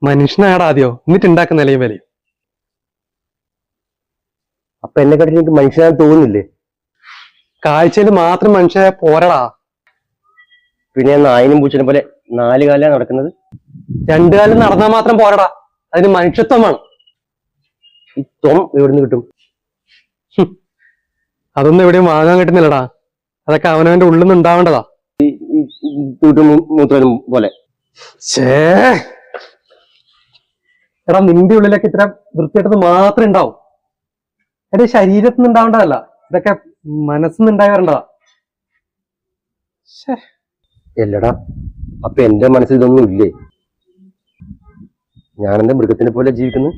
മനുഷ്യനാടാ ആദ്യോ എന്നിട്ട് ഉണ്ടാക്കുന്ന നിലയും വിലയും. അപ്പൊ എന്നെ കണ്ടിട്ട് എനിക്ക് മനുഷ്യനാണെന്ന് തോന്നുന്നില്ലേ? കാഴ്ചയിൽ മാത്രം മനുഷ്യനെ പോരടാ. പിന്നെ നായിനും പൂച്ചനെ പോലെ 4 കാലാണ് നടക്കുന്നത്. 2 കാലം നടന്നാൽ മാത്രം പോരടാ, അതിന് മനുഷ്യത്വം വേണം. ഈ ത്വം എവിടുന്ന് കിട്ടും? അതൊന്നും എവിടെയും വാങ്ങാൻ കിട്ടുന്നില്ലടാ. അതൊക്കെ അവനവന്റെ ഉള്ളിൽ നിന്ന് ഉണ്ടാവേണ്ടതാ. മൂത്രം പോലെ. എടാ നിന്റെ ഉള്ളിലൊക്കെ ഇത്ര വൃത്തിയായിട്ടത് മാത്രമേ ഉണ്ടാവും. എന്റെ ശരീരത്തിൽ നിന്ന് ഉണ്ടാവേണ്ടതല്ല, ഇതൊക്കെ മനസ്സിൽ ഉണ്ടായി വരേണ്ടതാ. എല്ലടാ, അപ്പൊ എന്റെ മനസ്സിൽ ഇതൊന്നും ഇല്ലേ? ഞാനെന്താ മൃഗത്തിനെ പോലെ ജീവിക്കുന്നു?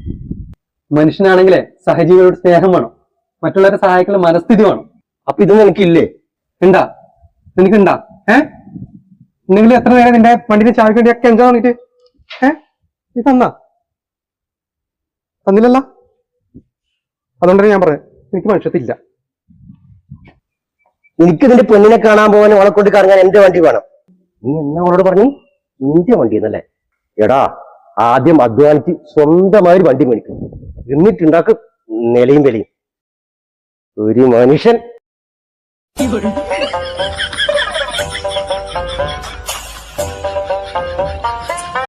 മനുഷ്യനാണെങ്കിലേ സഹജീവികളോട് സ്നേഹം വേണം, മറ്റുള്ളവരെ സഹായിക്കുന്ന മനസ്ഥിതി വേണം. അപ്പൊ ഇതൊന്നും എനിക്കില്ലേ? ഉണ്ടാ, നിനക്കുണ്ടാ? ഉണ്ടെങ്കിൽ എത്ര നേരം നിന്റെ വണ്ടിനെ ചാവിക്ക് വേണ്ടിയൊക്കെ എന്താ തന്നിട്ട് നീ തന്നില്ലല്ല. അതുകൊണ്ടാണ് ഞാൻ പറയാം, എനിക്ക് മനുഷ്യത്തില്ല. എനിക്ക് നിന്റെ പെണ്ണിനെ കാണാൻ പോകാൻ അവളെ കൊണ്ട് കറങ്ങാൻ എന്റെ വണ്ടി വേണം. നീ എന്നാ അവളോട് പറഞ്ഞു നിന്റെ വണ്ടി എന്നല്ലേ? എടാ, ആദ്യം അധ്വാനിച്ച് സ്വന്തമായി വണ്ടി മേടിക്കും, എന്നിട്ടുണ്ടാക്കും നിലയും വിലയും. ഒരു മനുഷ്യൻ